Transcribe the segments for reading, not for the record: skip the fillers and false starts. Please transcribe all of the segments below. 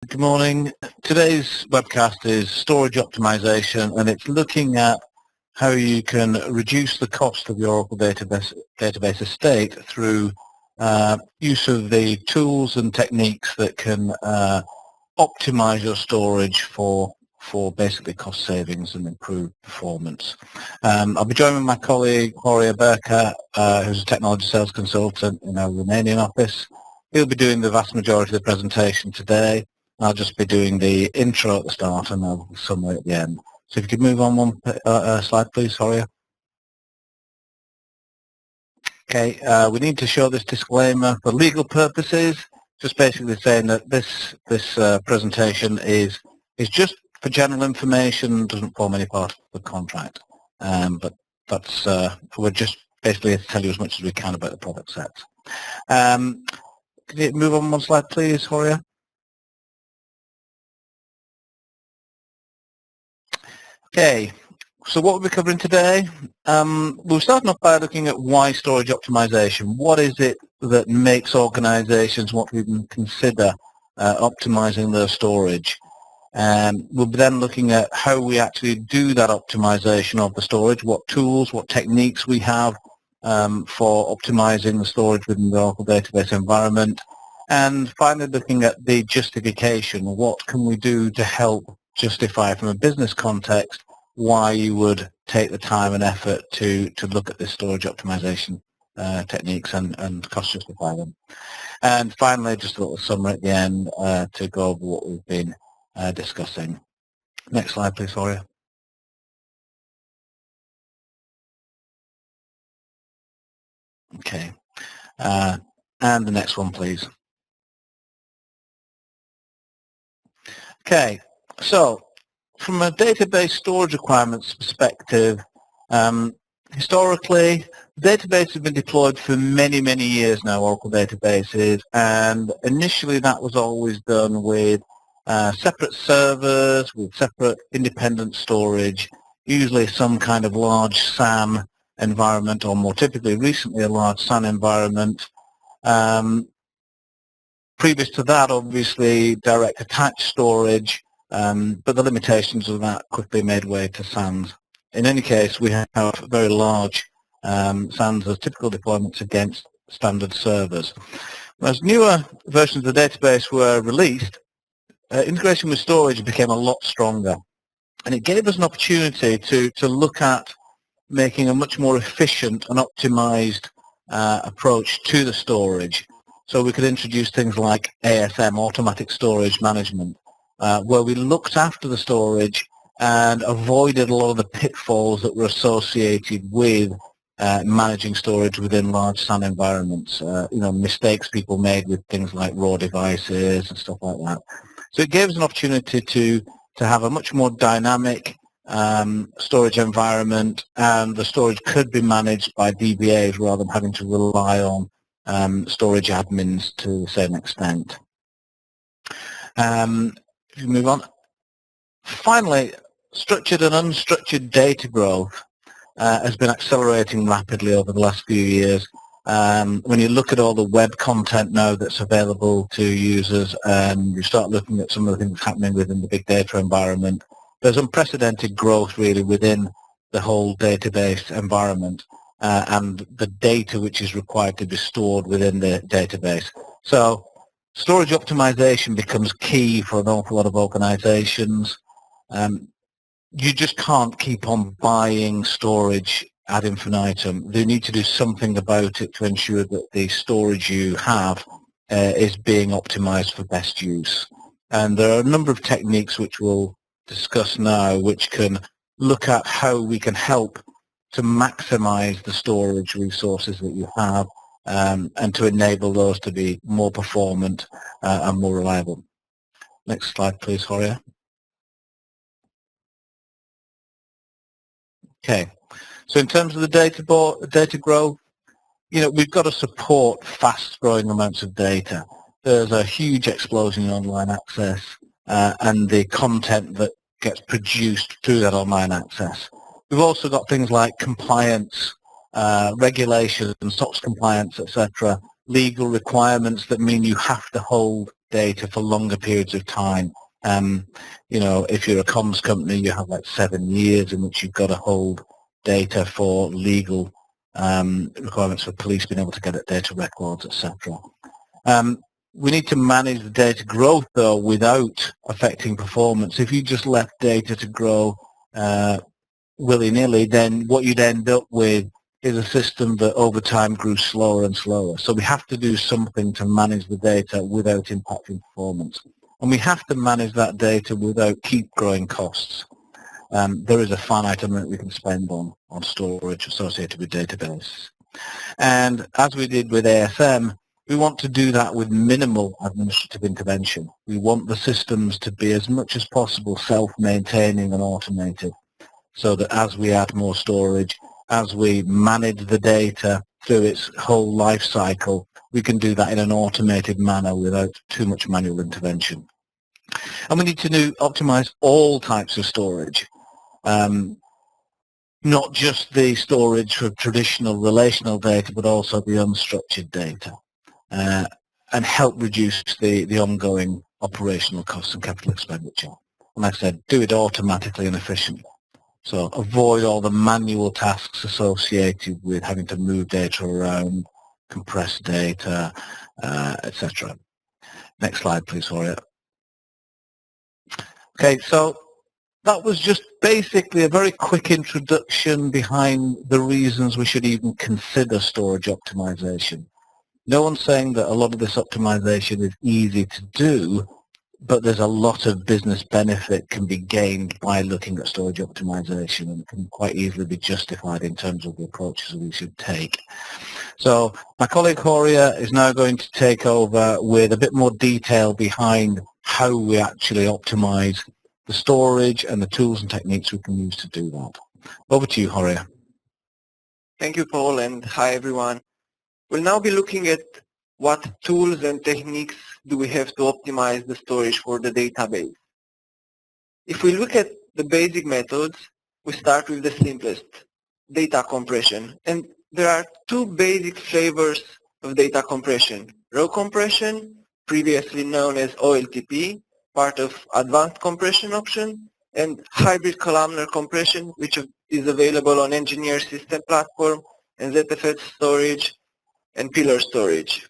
Good morning. Today's webcast is storage optimization, and it's looking at how you can reduce the cost of your Oracle database estate through use of the tools and techniques that can optimize your storage for basically cost savings and improved performance. I'll be joined with my colleague Horia Berca, who's a technology sales consultant in our Romanian office. He'll be doing the vast majority of the presentation today. I'll just be doing the intro at the start and a summary at the end. So if you could move on one slide, please, Horia. Okay, we need to show this disclaimer for legal purposes, just basically saying that this presentation is just for general information, doesn't form any part of the contract. But that's we're just basically here to tell you as much as we can about the product sets. Can you move on one slide, please, Horia? Okay, so what we'll be covering today, we'll start off by looking at why storage optimization. What is it that makes organizations want to even consider optimizing their storage? We'll be then looking at how we actually do that optimization of the storage, what tools, what techniques we have for optimizing the storage within the Oracle database environment. And finally looking at the justification. What can we do to help justify from a business context why you would take the time and effort to look at this storage optimization techniques and cost justify them. And finally, just a little summary at the end to go over what we've been discussing. Next slide, please, Horia. Okay. And the next one, please. Okay, so from a database storage requirements perspective, historically, databases have been deployed for many, many years now, Oracle databases, and initially that was always done with separate servers, with separate independent storage, usually some kind of large SAN environment, or more typically recently a large SAN environment. Previous to that, obviously, direct attached storage, but the limitations of that quickly made way to SANs. In any case, we have very large SANs as typical deployments against standard servers. As newer versions of the database were released, integration with storage became a lot stronger, and it gave us an opportunity to look at making a much more efficient and optimized approach to the storage. So we could introduce things like ASM, Automatic Storage Management, where we looked after the storage and avoided a lot of the pitfalls that were associated with managing storage within large SAN environments. Mistakes people made with things like raw devices and stuff like that. So it gave us an opportunity to have a much more dynamic storage environment, and the storage could be managed by DBaas rather than having to rely on storage admins to the same extent. If you move on. Finally, structured and unstructured data growth has been accelerating rapidly over the last few years. When you look at all the web content now that's available to users, and you start looking at some of the things happening within the big data environment, there's unprecedented growth really within the whole database environment and the data which is required to be stored within the database. So storage optimization becomes key for an awful lot of organizations. You just can't keep on buying storage ad infinitum. You need to do something about it to ensure that the storage you have is being optimized for best use. And there are a number of techniques which we'll discuss now which can look at how we can help to maximize the storage resources that you have and to enable those to be more performant and more reliable. Next slide, please, Horia. Okay, so in terms of the data growth, we've got to support fast-growing amounts of data. There's a huge explosion in online access and the content that gets produced through that online access. We've also got things like compliance, regulations, SOX compliance, etc., legal requirements that mean you have to hold data for longer periods of time. You know, if you're a comms company, you have like 7 years in which you've got to hold data for legal requirements for police being able to get at data records, etc. We need to manage the data growth, though, without affecting performance. If you just left data to grow willy-nilly, then what you'd end up with is a system that over time grew slower and slower. So we have to do something to manage the data without impacting performance. And we have to manage that data without keep growing costs. There is a finite amount we can spend on storage associated with database. And as we did with ASM, we want to do that with minimal administrative intervention. We want the systems to be as much as possible self-maintaining and automated, so that as we add more storage, as we manage the data through its whole life cycle, we can do that in an automated manner without too much manual intervention. And we need to optimize all types of storage. Not just the storage for traditional relational data, but also the unstructured data, and help reduce the ongoing operational costs and capital expenditure. And like I said, do it automatically and efficiently. So avoid all the manual tasks associated with having to move data around, compress data, etc. Next slide, please, Horia. Okay, so that was just basically a very quick introduction behind the reasons we should even consider storage optimization. No one's saying that a lot of this optimization is easy to do, but there's a lot of business benefit can be gained by looking at storage optimization, and can quite easily be justified in terms of the approaches we should take. So my colleague Horia is now going to take over with a bit more detail behind how we actually optimize the storage and the tools and techniques we can use to do that. Over to you, Horia. Thank you, Paul, and hi, everyone. We'll now be looking at what tools and techniques do we have to optimize the storage for the database. If we look at the basic methods, we start with the simplest, data compression. And there are two basic flavors of data compression: row compression, previously known as OLTP, part of advanced compression option, and hybrid columnar compression, which is available on Engineer System platform and ZFS storage and pillar storage.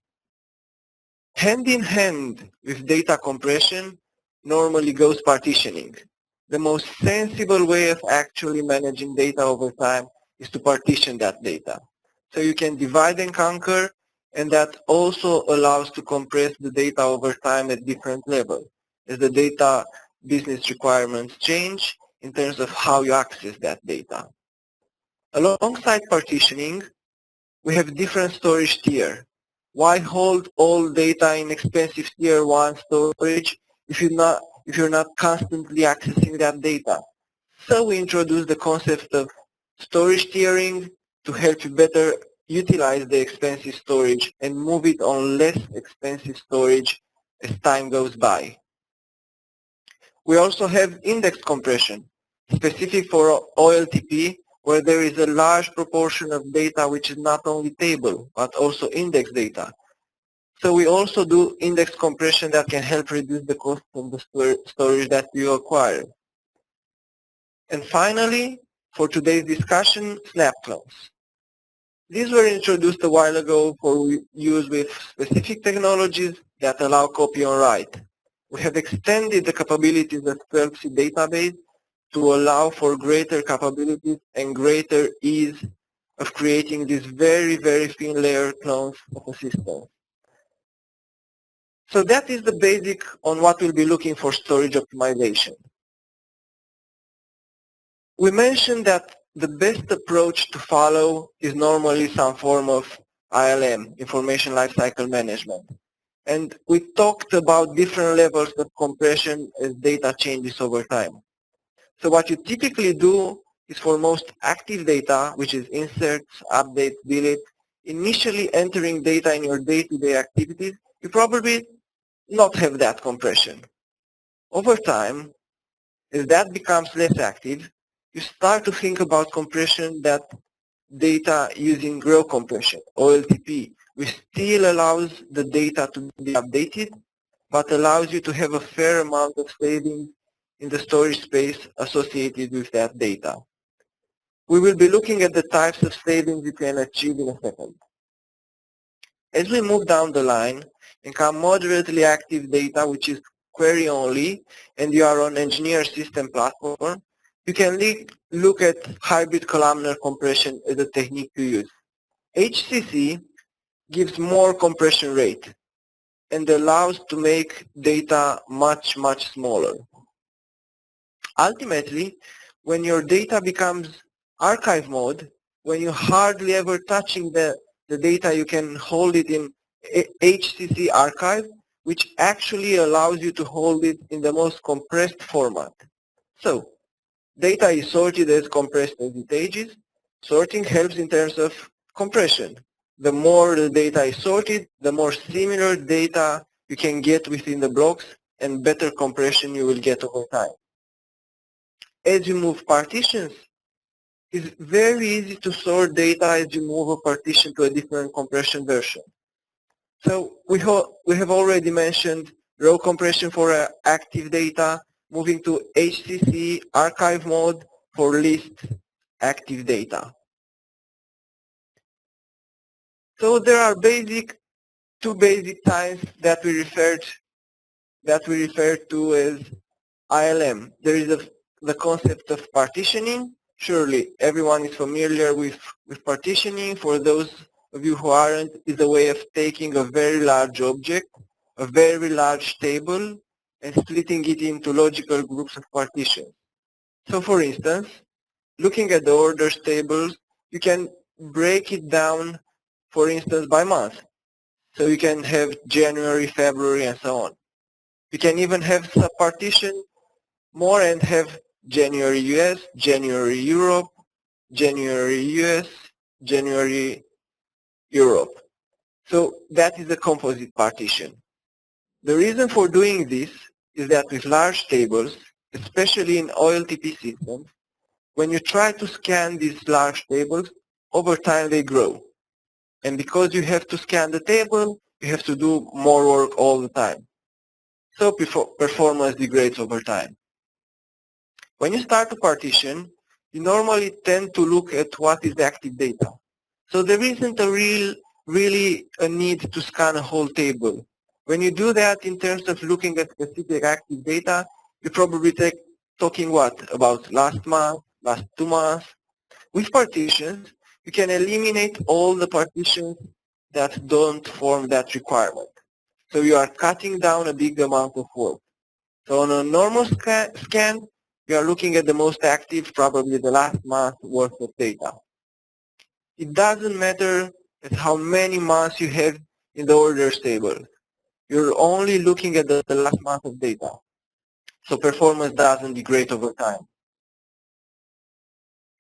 Hand in hand with data compression normally goes partitioning. The most sensible way of actually managing data over time is to partition that data. So you can divide and conquer, and that also allows to compress the data over time at different levels, as the data business requirements change in terms of how you access that data. Alongside partitioning, we have different storage tier. Why hold all data in expensive tier 1 storage if you're not constantly accessing that data? So we introduce the concept of storage tiering to help you better utilize the expensive storage and move it on less expensive storage as time goes by. We also have index compression, specific for OLTP, where there is a large proportion of data which is not only table, but also index data. So we also do index compression that can help reduce the cost of the storage that you acquire. And finally, for today's discussion, snap clones. These were introduced a while ago for use with specific technologies that allow copy on write. We have extended the capabilities of 12C database to allow for greater capabilities and greater ease of creating these very, very thin layer clones of a system. So that is the basic on what we'll be looking for storage optimization. We mentioned that the best approach to follow is normally some form of ILM, Information Lifecycle Management. And we talked about different levels of compression as data changes over time. So what you typically do is for most active data, which is inserts, updates, delete, initially entering data in your day-to-day activities, you probably not have that compression. Over time, as that becomes less active, you start to think about compression that data using row compression, OLTP, which still allows the data to be updated, but allows you to have a fair amount of savings in the storage space associated with that data. We will be looking at the types of savings you can achieve in a second. As we move down the line and come moderately active data, which is query only, and you are on engineer system platform, you can look at hybrid columnar compression as a technique to use. HCC gives more compression rate and allows to make data much smaller. Ultimately, when your data becomes archive mode, when you hardly ever touching the data, you can hold it in HCC archive, which actually allows you to hold it in the most compressed format. So, data is sorted as compressed as it ages. Sorting helps in terms of compression. The more the data is sorted, the more similar data you can get within the blocks and better compression you will get over time. As you move partitions, it's very easy to sort data as you move a partition to a different compression version. So we have already mentioned row compression for active data, moving to HCC archive mode for list active data. So there are two basic types that we refer to as ILM. There is the concept of partitioning. Surely everyone is familiar with partitioning. For those of you who aren't, is a way of taking a very large object, a very large table, and splitting it into logical groups of partitions. So for instance, looking at the orders tables, you can break it down, for instance, by month. So you can have January, February, and so on. You can even have sub-partition more and have January US, January Europe, January US, January Europe. So that is a composite partition. The reason for doing this is that with large tables, especially in OLTP systems, when you try to scan these large tables, over time they grow. And because you have to scan the table, you have to do more work all the time. So performance degrades over time. When you start a partition, you normally tend to look at what is active data. So there isn't really a need to scan a whole table. When you do that in terms of looking at specific active data, you're probably talking what? About last month, last 2 months. With partitions, you can eliminate all the partitions that don't form that requirement. So you are cutting down a big amount of work. So on a normal scan, you are looking at the most active, probably the last month worth of data. It doesn't matter at how many months you have in the orders table. You're only looking at the last month of data. So performance doesn't degrade over time.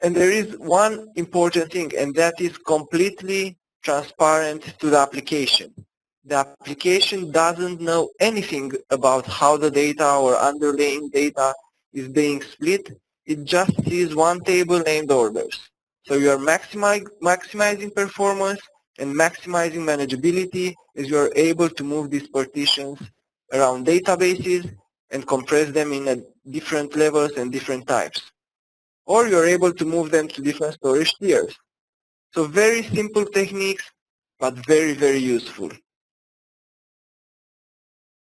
And there is one important thing, and that is completely transparent to the application. The application doesn't know anything about how the data or underlying data is being split. It just sees one table named orders. So you are maximizing performance and maximizing manageability as you are able to move these partitions around databases and compress them in different levels and different types. Or you're able to move them to different storage tiers. So very simple techniques, but very useful.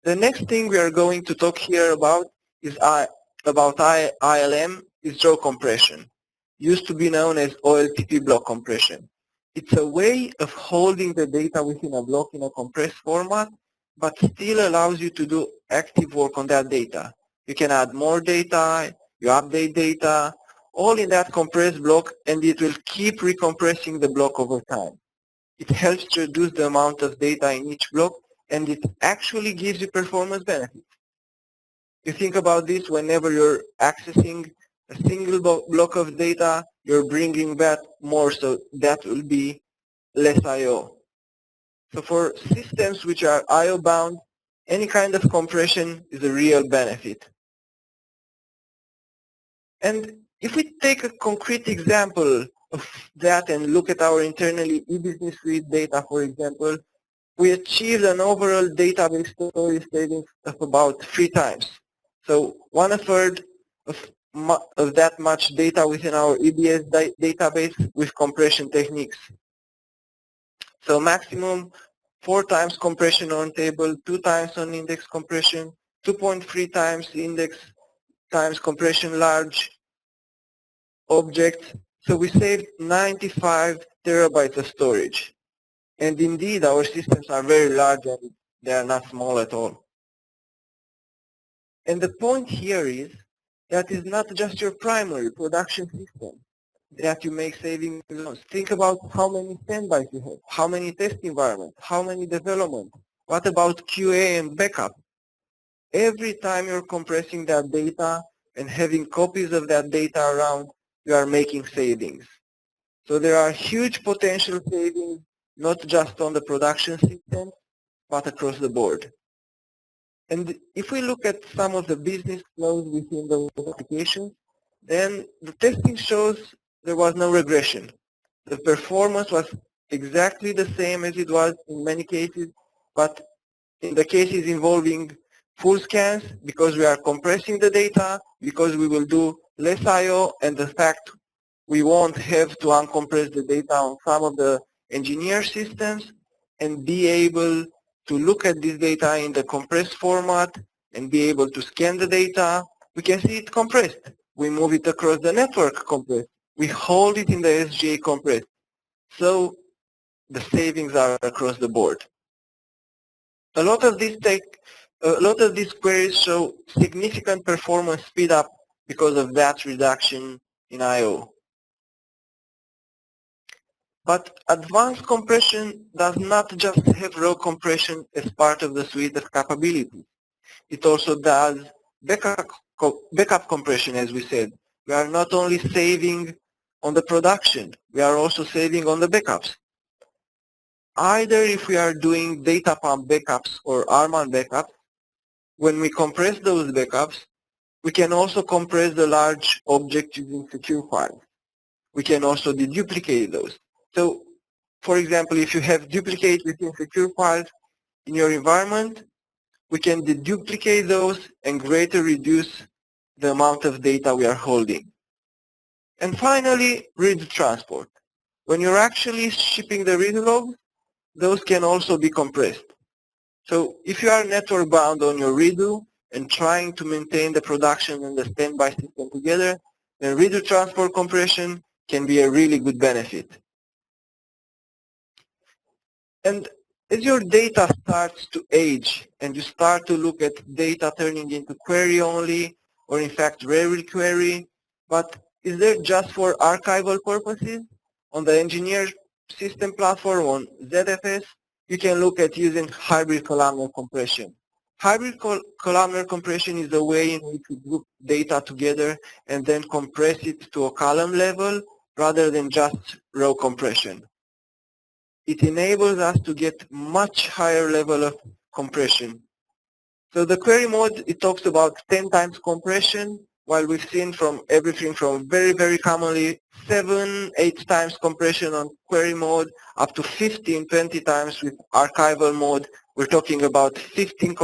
The next thing we are going to talk here about is ILM, is row compression. Used to be known as OLTP block compression. It's a way of holding the data within a block in a compressed format, but still allows you to do active work on that data. You can add more data, you update data, all in that compressed block, and it will keep recompressing the block over time. It helps to reduce the amount of data in each block, and it actually gives you performance benefits. You think about this whenever you're accessing a single block of data, you're bringing back more, so that will be less I/O. So for systems which are I/O bound, any kind of compression is a real benefit. And if we take a concrete example of that and look at our internally e-business suite data, for example, we achieved an overall database storage savings of about 3 times. So 1/3 of that much data within our EBS database with compression techniques. So maximum 4 times compression on table, 2 times on index compression, 2.3 times index times compression large objects. So we saved 95 terabytes of storage. And indeed, our systems are very large and they are not small at all. And the point here is that is not just your primary production system that you make savings on. Think about how many standbys you have, how many test environments, how many development. What about QA and backup? Every time you're compressing that data and having copies of that data around, you are making savings. So there are huge potential savings, not just on the production system, but across the board. And if we look at some of the business flows within those applications, then the testing shows there was no regression. The performance was exactly the same as it was in many cases, but in the cases involving full scans, because we are compressing the data, because we will do less I/O, and the fact we won't have to uncompress the data on some of the engineer systems, and be able to look at this data in the compressed format and be able to scan the data. We can see it compressed. We move it across the network compressed. We hold it in the SGA compressed. So the savings are across the board. A lot of these queries show significant performance speed up because of that reduction in I/O. But advanced compression does not just have raw compression as part of the suite of capabilities. It also does backup compression, as we said. We are not only saving on the production, we are also saving on the backups. Either if we are doing data pump backups or RMAN backups, when we compress those backups, we can also compress the large object using secure files. We can also deduplicate those. So, for example, if you have duplicate within secure files in your environment, we can deduplicate those and greatly reduce the amount of data we are holding. And finally, redo transport. When you're actually shipping the redo logs, those can also be compressed. So if you are network bound on your redo and trying to maintain the production and the standby system together, then redo transport compression can be a really good benefit. And as your data starts to age and you start to look at data turning into query only, or in fact rarely query, but is there just for archival purposes? On the engineer system platform on ZFS, you can look at using hybrid columnar compression. Hybrid columnar compression is a way in which we group data together and then compress it to a column level rather than just row compression. It enables us to get much higher level of compression. So the query mode, it talks about 10 times compression, while we've seen from everything from very commonly 7, 8 times compression on query mode up to 15, 20 times with archival mode. We're talking about 15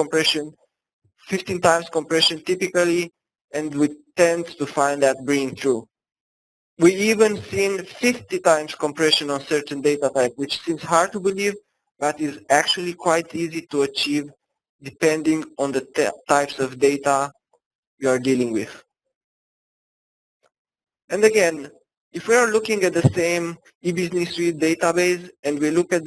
times compression typically, and we tend to find that being true. We even seen 50 times compression on certain data type, which seems hard to believe, but is actually quite easy to achieve depending on the types of data you are dealing with. And again, if we are looking at the same e-business suite database and we look at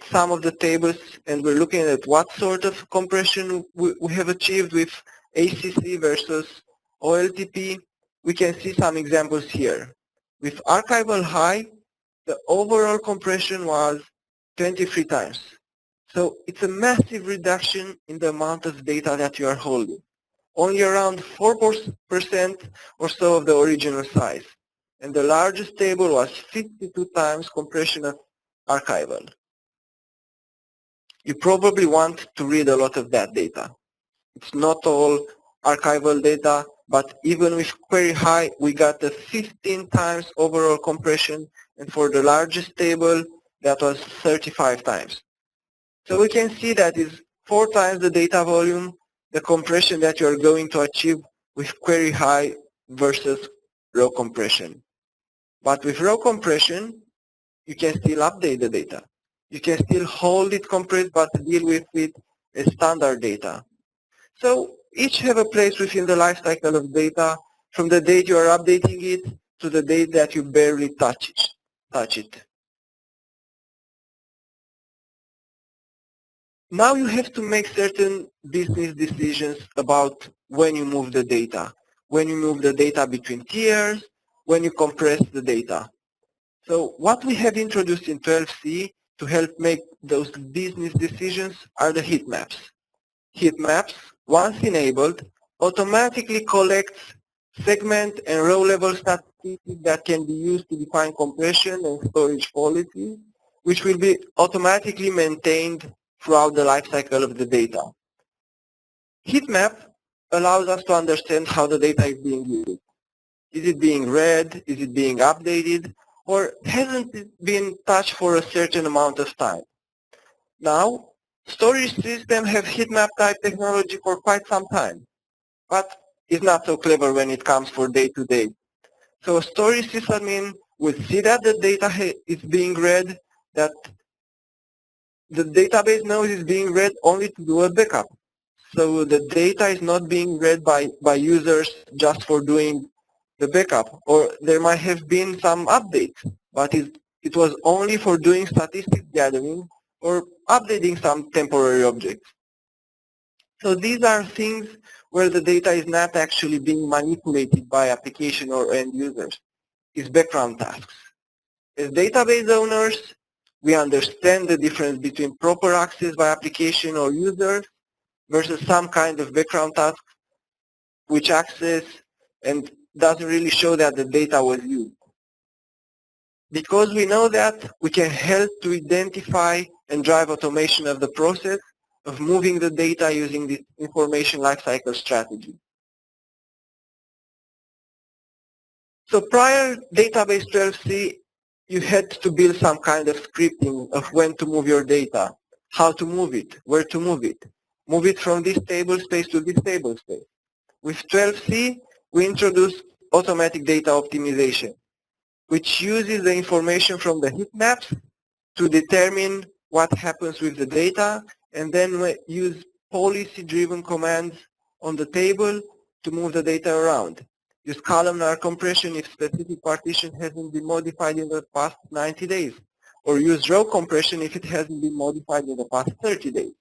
some of the tables and we're looking at what sort of compression we have achieved with ACC versus OLTP, we can see some examples here. With archival high, the overall compression was 23 times. So it's a massive reduction in the amount of data that you are holding. Only around 4% or so of the original size. And the largest table was 52 times compression of archival. You probably want to read a lot of that data. It's not all archival data, but even with query high, we got the 15 times overall compression, and for the largest table, that was 35 times. So we can see that is 4 times the data volume, the compression that you're going to achieve with query high versus row compression. But with row compression, you can still update the data. You can still hold it compressed but deal with it as standard data. So each have a place within the life cycle of data, from the date you are updating it to the date that you barely touch it. Now you have to make certain business decisions about when you move the data, when you move the data between tiers, when you compress the data. So what we have introduced in 12c to help make those business decisions are the heat maps. Heat maps, once enabled, automatically collects segment and row level statistics that can be used to define compression and storage policies, which will be automatically maintained throughout the lifecycle of the data. Heat map allows us to understand how the data is being used. Is it being read? Is it being updated? Or hasn't it been touched for a certain amount of time? Now, storage systems have heat map type technology for quite some time, but it's not so clever when it comes for day-to-day. So a storage sysadmin will see that the data is being read, that the database knows it's being read only to do a backup. So the data is not being read by users just for doing the backup, or there might have been some updates, but it was only for doing statistics gathering or updating some temporary objects. So these are things where the data is not actually being manipulated by application or end users. It's background tasks. As database owners, we understand the difference between proper access by application or users versus some kind of background task which access and doesn't really show that the data was used. Because we know that, we can help to identify and drive automation of the process of moving the data using this information lifecycle strategy. So prior database 12c, you had to build some kind of scripting of when to move your data, how to move it, where to move it. Move it from this table space to this table space. With 12c, we introduced automatic data optimization, which uses the information from the heat maps to determine what happens with the data, and then we use policy-driven commands on the table to move the data around. Use columnar compression if specific partition hasn't been modified in the past 90 days, or use row compression if it hasn't been modified in the past 30 days.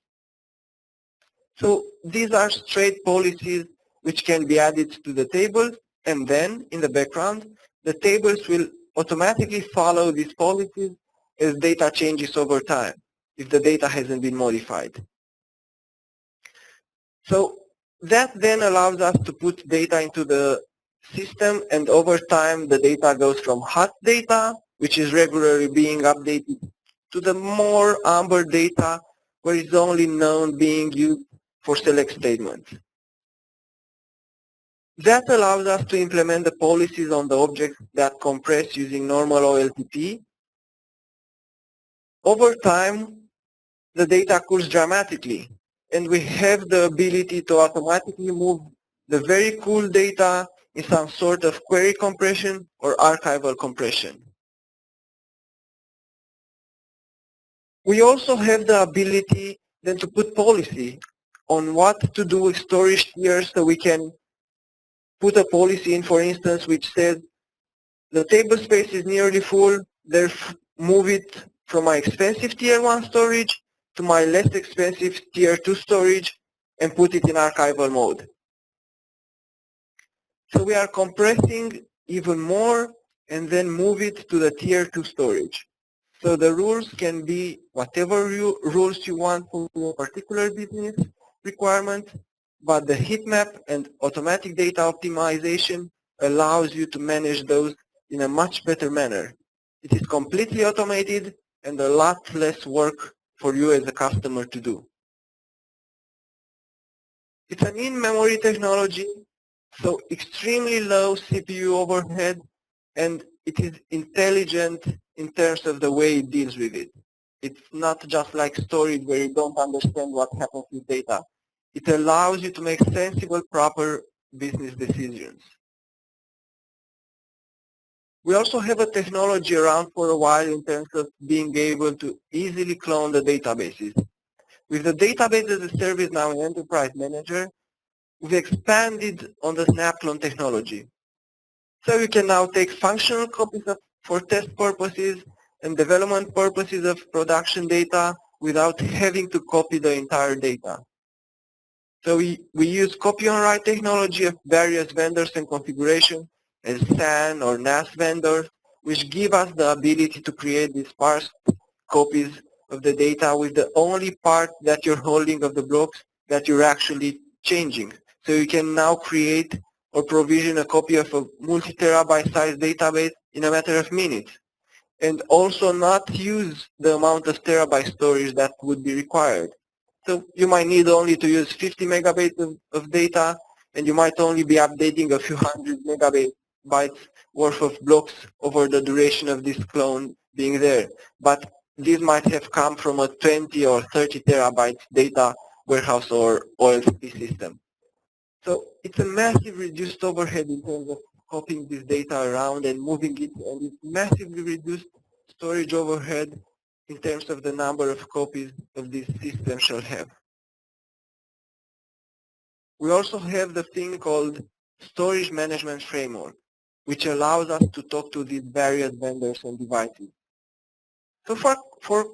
So these are straight policies which can be added to the tables, and then in the background, the tables will automatically follow these policies as data changes over time, if the data hasn't been modified. So that then allows us to put data into the system, and over time the data goes from hot data, which is regularly being updated, to the more amber data, where it's only known being used for select statements. That allows us to implement the policies on the objects that compress using normal OLTP. Over time, the data cools dramatically, and we have the ability to automatically move the very cool data in some sort of query compression or archival compression. We also have the ability then to put policy on what to do with storage tiers, so we can put a policy in, for instance, which says the table space is nearly full, therefore move it from my expensive tier 1 storage to my less expensive tier 2 storage and put it in archival mode. So we are compressing even more and then move it to the tier 2 storage. So the rules can be whatever rules you want for a particular business requirement, but the heat map and automatic data optimization allows you to manage those in a much better manner. It is completely automated and a lot less work for you as a customer to do. It's an in-memory technology, so extremely low CPU overhead, and it is intelligent in terms of the way it deals with it. It's not just like storage where you don't understand what happens with data. It allows you to make sensible, proper business decisions. We also have a technology around for a while in terms of being able to easily clone the databases. With the database as a service now in Enterprise Manager, we've expanded on the snap clone technology. So you can now take functional copies for test purposes and development purposes of production data without having to copy the entire data. So we use copy on write technology of various vendors and configurations as SAN or NAS vendors, which give us the ability to create these sparse copies of the data with the only part that you're holding of the blocks that you're actually changing. So you can now create or provision a copy of a multi-terabyte size database in a matter of minutes, and also not use the amount of terabyte storage that would be required. So you might need only to use 50 megabytes of data, and you might only be updating a few hundred megabytes worth of blocks over the duration of this clone being there. But these might have come from a 20 or 30 terabyte data warehouse or OISP system. So it's a massive reduced overhead in terms of copying this data around and moving it, and it's massively reduced storage overhead in terms of the number of copies of this system shall have. We also have the thing called storage management framework, which allows us to talk to these various vendors and devices. So for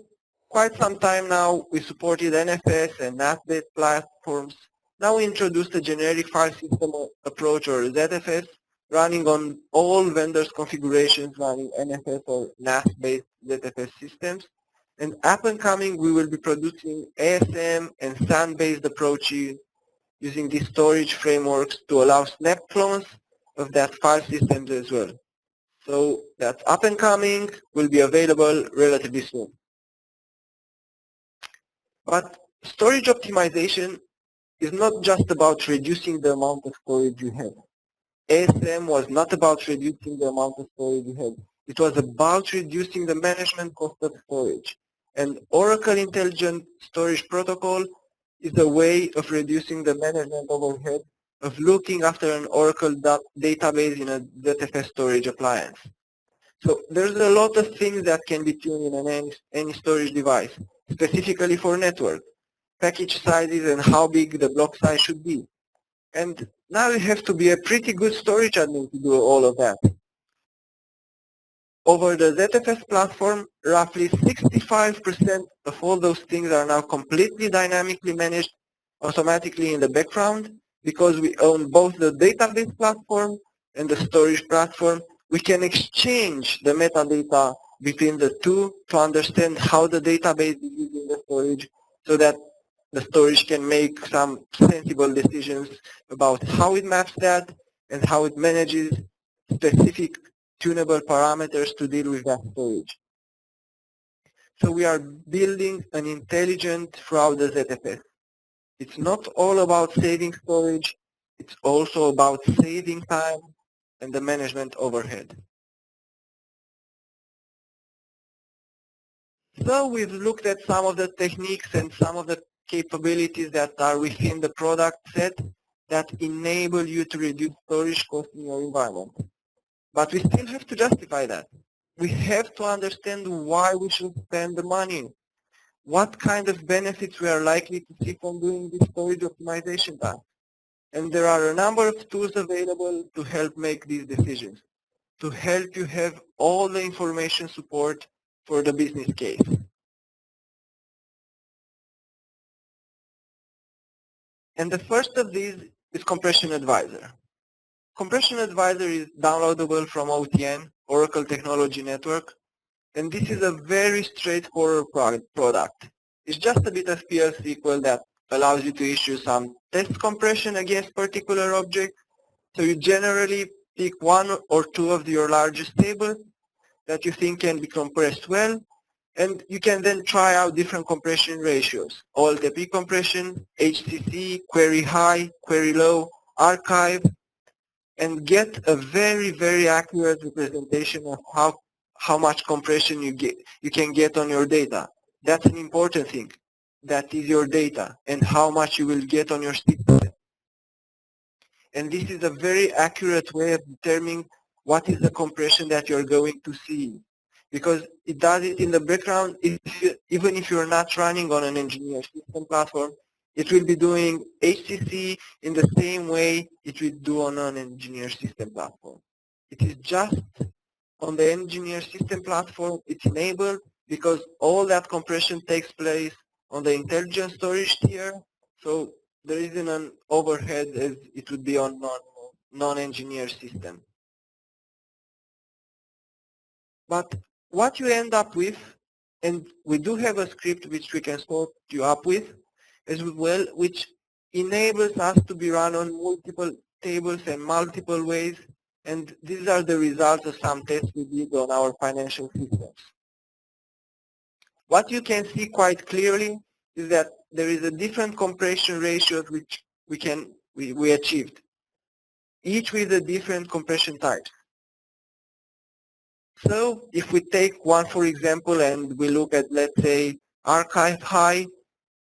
quite some time now, we supported NFS and NAS-based platforms. Now we introduced a generic file system approach, or ZFS, running on all vendors' configurations running NFS or NAS-based ZFS systems. And up and coming, we will be producing ASM and SAN-based approaches using these storage frameworks to allow snap clones of that file systems as well. So that's up and coming, will be available relatively soon. But storage optimization is not just about reducing the amount of storage you have. ASM was not about reducing the amount of storage you had. It was about reducing the management cost of storage. And Oracle Intelligent Storage Protocol is a way of reducing the management overhead of looking after an Oracle database in a ZFS storage appliance. So there's a lot of things that can be tuned in any storage device, specifically for network, package sizes and how big the block size should be. And now you have to be a pretty good storage admin to do all of that. Over the ZFS platform, roughly 65% of all those things are now completely dynamically managed automatically in the background. Because we own both the database platform and the storage platform, we can exchange the metadata between the two to understand how the database is using the storage, so that the storage can make some sensible decisions about how it maps that and how it manages specific tunable parameters to deal with that storage. So we are building an intelligent throughout the ZFS. It's not all about saving storage, it's also about saving time and the management overhead. So we've looked at some of the techniques and some of the capabilities that are within the product set that enable you to reduce storage costs in your environment. But we still have to justify that. We have to understand why we should spend the money, what kind of benefits we are likely to see from doing this storage optimization task. And there are a number of tools available to help make these decisions, to help you have all the information support for the business case. And the first of these is Compression Advisor. Compression Advisor is downloadable from OTN, Oracle Technology Network, and this is a very straightforward product. It's just a bit of PL SQL that allows you to issue some test compression against particular objects. So you generally pick one or two of your largest tables that you think can be compressed well, and you can then try out different compression ratios: OLTP compression, HCC, query high, query low, archive, and get a very, very accurate representation of how much compression you can get on your data. That's an important thing. That is your data and how much you will get on your system. And this is a very accurate way of determining what is the compression that you're going to see. Because it does it in the background, even if you're not running on an engineer system platform, it will be doing HCC in the same way it will do on an engineer system platform. It is just on the engineer system platform, it's enabled because all that compression takes place on the intelligent storage tier. So there isn't an overhead as it would be on non-engineer system. But what you end up with, and we do have a script which we can sort you up with as well, which enables us to be run on multiple tables and multiple ways, and these are the results of some tests we did on our financial systems. What you can see quite clearly is that there is a different compression ratios which we achieved, each with a different compression type. So if we take one for example and we look at, let's say, archive high,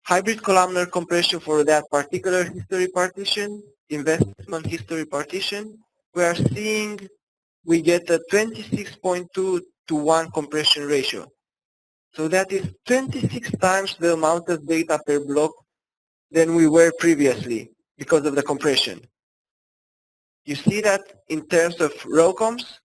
hybrid columnar compression for that particular history partition, investment history partition, we are seeing we get a 26.2 to 1 compression ratio. So that is 26 times the amount of data per block than we were previously because of the compression. You see that in terms of row comps,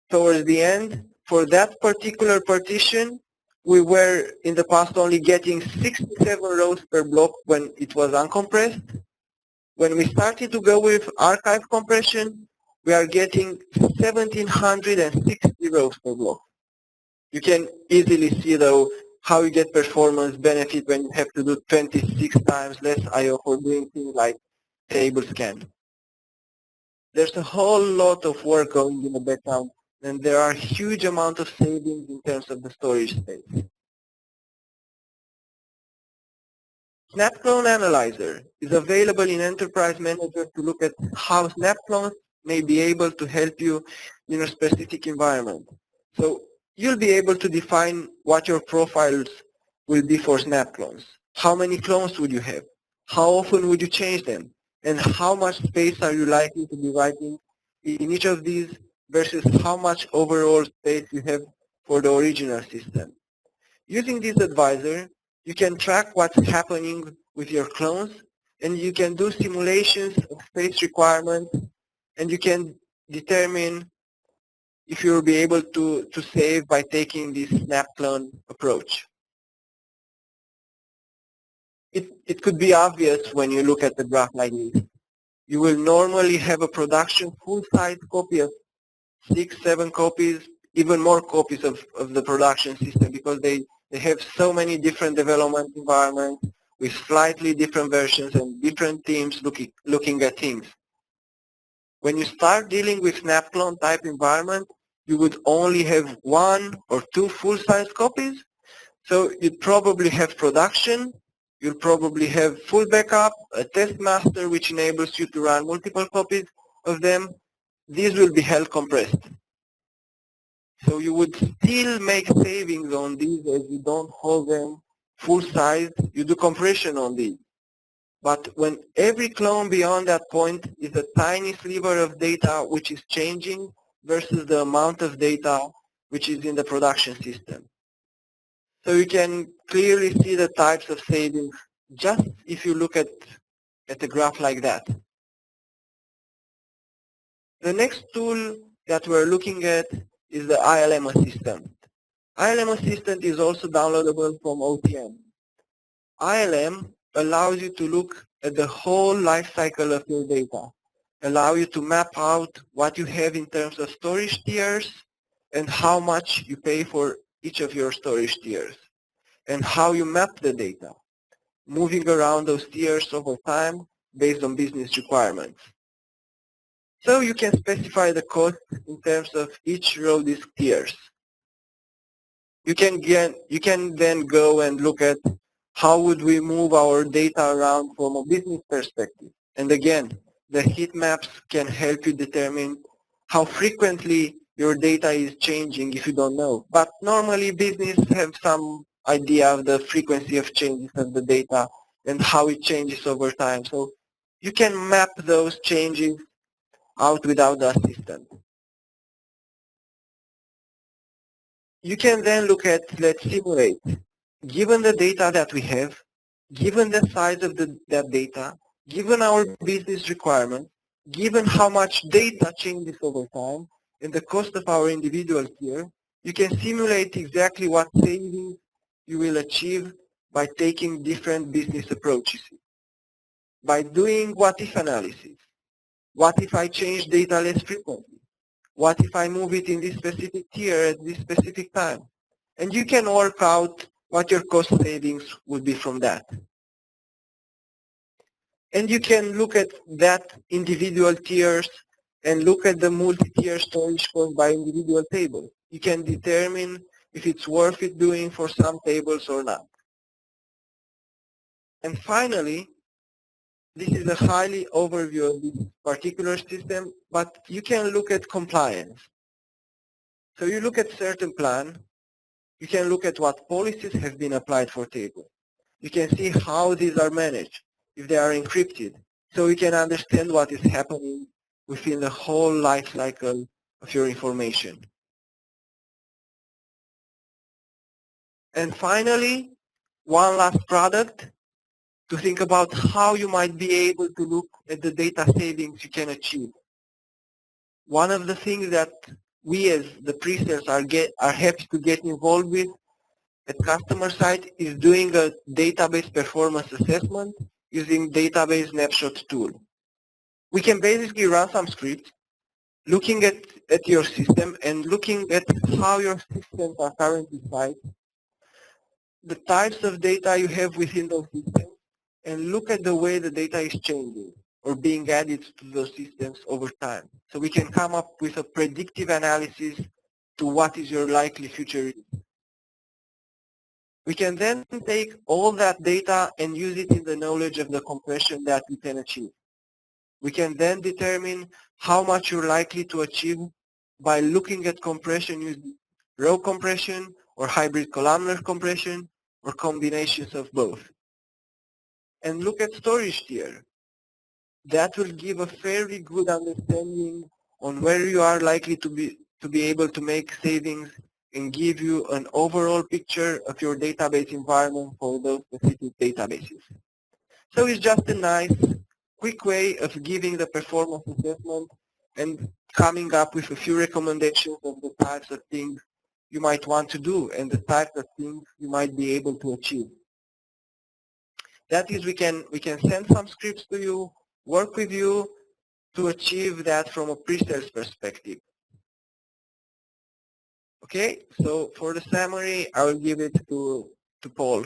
towards the end, for that particular partition, we were in the past only getting 67 rows per block when it was uncompressed. When we started to go with archive compression, we are getting 1760 rows per block. You can easily see though how you get performance benefit when you have to do 26 times less I/O for doing things like table scan. There's a whole lot of work going in the background, and there are huge amount of savings in terms of the storage space. SnapClone Analyzer is available in Enterprise Manager to look at how SnapClones may be able to help you in a specific environment. So you'll be able to define what your profiles will be for SnapClones. How many clones would you have? How often would you change them? And how much space are you likely to be writing in each of these versus how much overall space you have for the original system? Using this advisor, you can track what's happening with your clones, and you can do simulations of space requirements, and you can determine if you'll be able to save by taking this snap clone approach. It could be obvious when you look at the graph like this. You will normally have a production full-size copy of 6, 7 copies, even more copies of the production system because they have so many different development environments with slightly different versions and different teams looking at things. When you start dealing with SnapClone type environment, you would only have 1 or 2 full-size copies. So you'd probably have production, you'll probably have full backup, a test master which enables you to run multiple copies of them. These will be held compressed. So you would still make savings on these as you don't hold them full size. You do compression on these. But when every clone beyond that point is a tiny sliver of data which is changing versus the amount of data which is in the production system. So you can clearly see the types of savings just if you look at a graph like that. The next tool that we're looking at is the ILM Assistant. ILM Assistant is also downloadable from OTM. ILM allows you to look at the whole life cycle of your data, allow you to map out what you have in terms of storage tiers and how much you pay for each of your storage tiers, and how you map the data, moving around those tiers over time based on business requirements. So you can specify the cost in terms of each row disk tiers. You can then go and look at how would we move our data around from a business perspective. And again, the heat maps can help you determine how frequently your data is changing if you don't know. But normally business have some idea of the frequency of changes of the data and how it changes over time. So you can map those changes out without the assistant. You can then look at, let's simulate. Given the data that we have, given the size of that data, given our business requirements, given how much data changes over time, and the cost of our individual tier, you can simulate exactly what savings you will achieve by taking different business approaches. By doing what-if analysis. What if I change data less frequently? What if I move it in this specific tier at this specific time? And you can work out what your cost savings would be from that. And you can look at that individual tiers and look at the multi-tier storage cost by individual table. You can determine if it's worth it doing for some tables or not. And finally, this is a highly overview of this particular system, but you can look at compliance. So you look at certain plan, you can look at what policies have been applied for table. You can see how these are managed, if they are encrypted, so you can understand what is happening within the whole life cycle of your information. And finally, one last product to think about how you might be able to look at the data savings you can achieve. One of the things that we as the pre-sales are happy to get involved with at customer side is doing a database performance assessment using database snapshot tool. We can basically run some scripts looking at your system and looking at how your systems are currently sized, the types of data you have within those systems, and look at the way the data is changing or being added to those systems over time. So we can come up with a predictive analysis to what is your likely future risk. We can then take all that data and use it in the knowledge of the compression that we can achieve. We can then determine how much you're likely to achieve by looking at compression using row compression or hybrid columnar compression or combinations of both. And look at storage tier. That will give a fairly good understanding on where you are likely to be able to make savings and give you an overall picture of your database environment for those specific databases. So it's just a nice, quick way of giving the performance assessment and coming up with a few recommendations of the types of things you might want to do and the types of things you might be able to achieve. That is, we can send some scripts to you, work with you to achieve that from a pre-sales perspective. Okay, so for the summary, I will give it to Paul.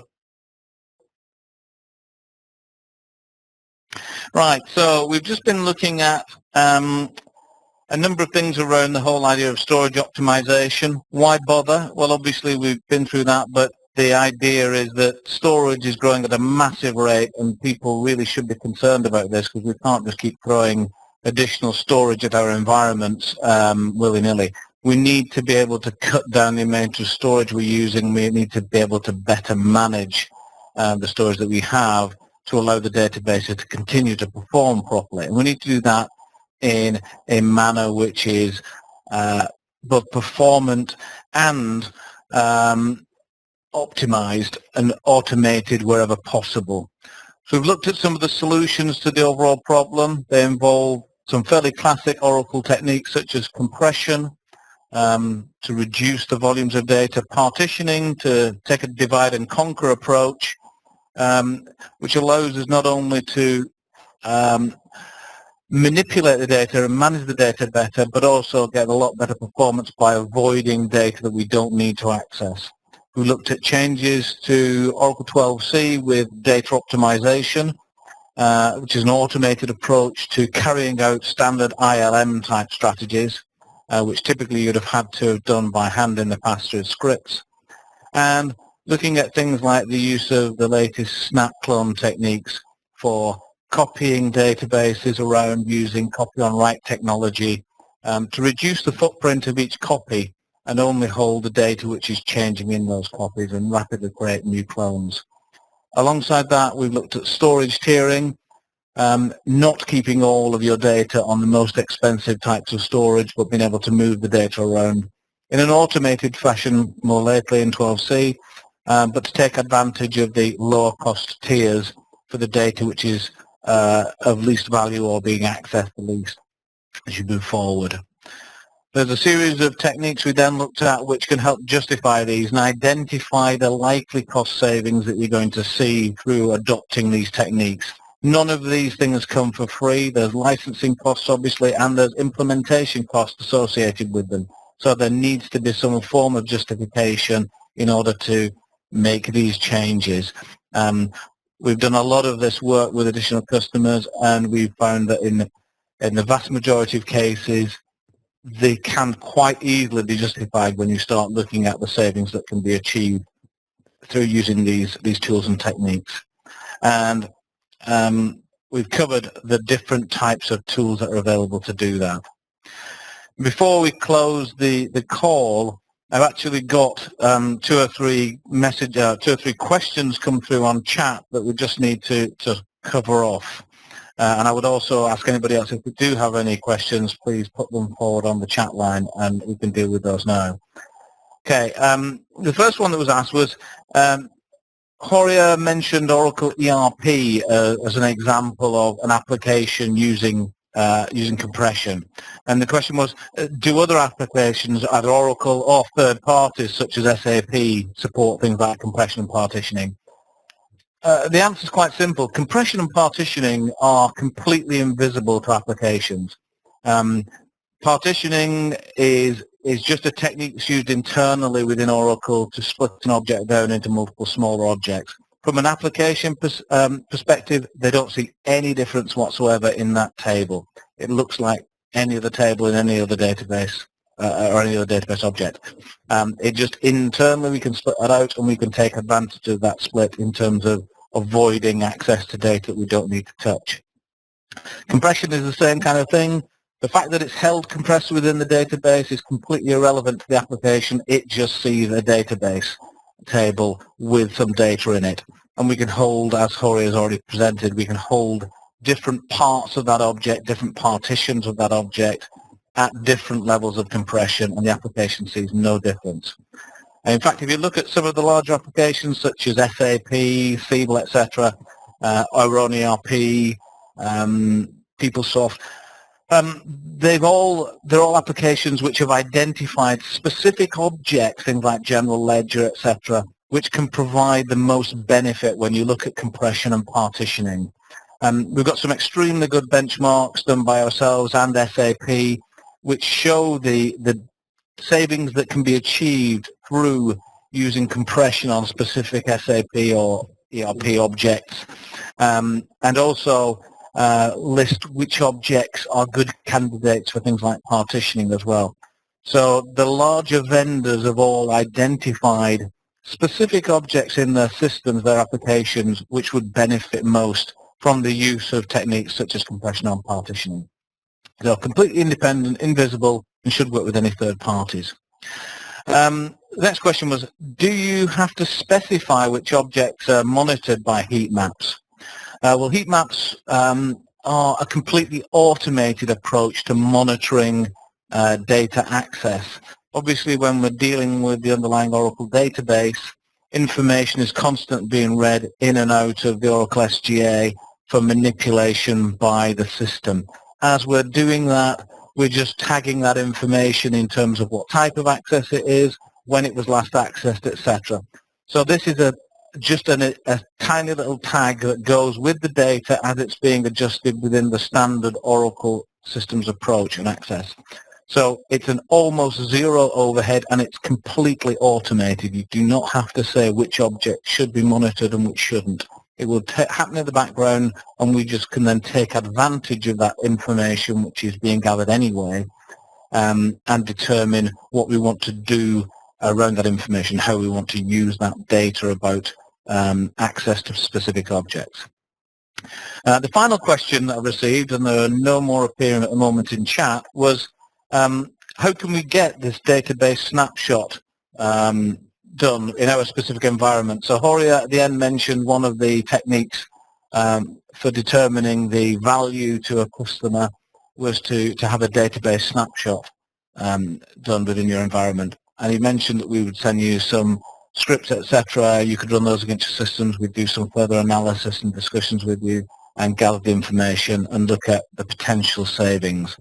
Right, so we've just been looking at a number of things around the whole idea of storage optimization. Why bother? Well, obviously we've been through that, but the idea is that storage is growing at a massive rate and people really should be concerned about this because we can't just keep throwing additional storage at our environments willy-nilly. We need to be able to cut down the amount of storage we're using. We need to be able to better manage the storage that we have to allow the databases to continue to perform properly. And we need to do that in a manner which is both performant and optimized and automated wherever possible. So we've looked at some of the solutions to the overall problem. They involve some fairly classic Oracle techniques such as compression to reduce the volumes of data, partitioning to take a divide and conquer approach, which allows us not only to manipulate the data and manage the data better, but also get a lot better performance by avoiding data that we don't need to access. We looked at changes to Oracle 12c with data optimization, which is an automated approach to carrying out standard ILM type strategies, which typically you'd have had to have done by hand in the past through scripts. And looking at things like the use of the latest snap clone techniques for copying databases around using copy on write technology to reduce the footprint of each copy and only hold the data which is changing in those copies and rapidly create new clones. Alongside that, we've looked at storage tiering, not keeping all of your data on the most expensive types of storage, but being able to move the data around in an automated fashion more lately in 12c, but to take advantage of the lower cost tiers for the data which is of least value or being accessed the least as you move forward. There's a series of techniques we then looked at which can help justify these and identify the likely cost savings that you're going to see through adopting these techniques. None of these things come for free. There's licensing costs, obviously, and there's implementation costs associated with them. So there needs to be some form of justification in order to make these changes. We've done a lot of this work with additional customers, and we've found that in the vast majority of cases, they can quite easily be justified when you start looking at the savings that can be achieved through using these tools and techniques. And we've covered the different types of tools that are available to do that. Before we close the call, I've actually got two or three questions come through on chat that we just need to cover off. And I would also ask anybody else, if we do have any questions, please put them forward on the chat line and we can deal with those now. Okay, the first one that was asked was, Horia mentioned Oracle ERP as an example of an application using compression. And the question was, do other applications, either Oracle or third parties such as SAP, support things like compression and partitioning? The answer is quite simple. Compression and partitioning are completely invisible to applications. Partitioning is just a technique that's used internally within Oracle to split an object down into multiple smaller objects. From an application perspective, they don't see any difference whatsoever in that table. It looks like any other table in any other database or any other database object. It just internally we can split that out and we can take advantage of that split in terms of avoiding access to data that we don't need to touch. Compression is the same kind of thing. The fact that it's held compressed within the database is completely irrelevant to the application. It just sees a database table with some data in it. And we can hold, as Horia has already presented, we can hold different parts of that object, different partitions of that object at different levels of compression, and the application sees no difference. And in fact, if you look at some of the larger applications such as SAP, Siebel, etc., Iron ERP, PeopleSoft, they're all applications which have identified specific objects, things like general ledger, etc., which can provide the most benefit when you look at compression and partitioning. We've got some extremely good benchmarks done by ourselves and SAP, which show the savings that can be achieved through using compression on specific SAP or ERP objects, and also list which objects are good candidates for things like partitioning as well. So the larger vendors have all identified specific objects in their systems, their applications, which would benefit most from the use of techniques such as compression and partitioning. They're completely independent, invisible, and should work with any third parties. The next question was, do you have to specify which objects are monitored by heat maps? Well, heat maps are a completely automated approach to monitoring data access. Obviously, when we're dealing with the underlying Oracle database, information is constantly being read in and out of the Oracle SGA for manipulation by the system. As we're doing that, we're just tagging that information in terms of what type of access it is, when it was last accessed, etc. So this is just a tiny little tag that goes with the data as it's being adjusted within the standard Oracle systems approach and access. So it's an almost zero overhead, and it's completely automated. You do not have to say which object should be monitored and which shouldn't. It will happen in the background, and we just can then take advantage of that information which is being gathered anyway, and determine what we want to do around that information, how we want to use that data about access to specific objects. The final question that I received, and there are no more appearing at the moment in chat, was How can we get this database snapshot done in our specific environment? So Horia at the end mentioned one of the techniques for determining the value to a customer was to have a database snapshot done within your environment. And he mentioned that we would send you some scripts, etc. You could run those against your systems. We'd do some further analysis and discussions with you and gather the information and look at the potential savings.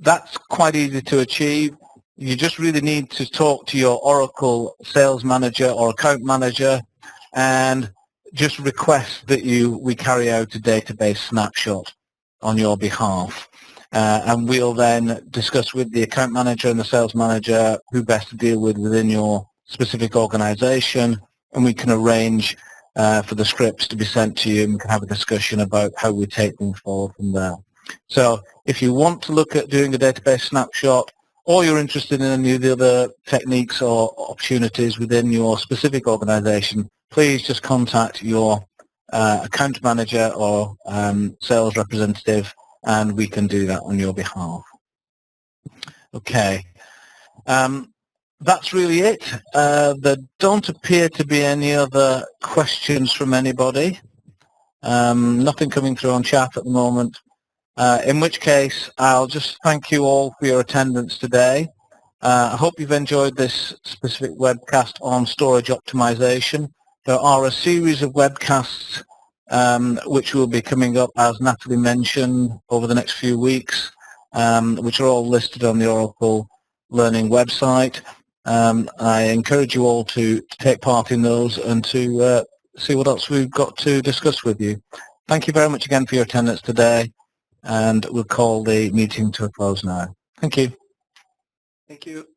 That's quite easy to achieve. You just really need to talk to your Oracle sales manager or account manager and just request that we carry out a database snapshot on your behalf. And we'll then discuss with the account manager and the sales manager who best to deal with within your specific organization, and we can arrange for the scripts to be sent to you, and we can have a discussion about how we take things forward from there. So if you want to look at doing a database snapshot, or you're interested in any of the other techniques or opportunities within your specific organization, please just contact your account manager or sales representative, and we can do that on your behalf. Okay. That's really it. There don't appear to be any other questions from anybody. Nothing coming through on chat at the moment. In which case, I'll just thank you all for your attendance today. I hope you've enjoyed this specific webcast on storage optimization. There are a series of webcasts which will be coming up, as Natalie mentioned, over the next few weeks, which are all listed on the Oracle Learning website. I encourage you all to take part in those and to see what else we've got to discuss with you. Thank you very much again for your attendance today, and we'll call the meeting to a close now. Thank you. Thank you.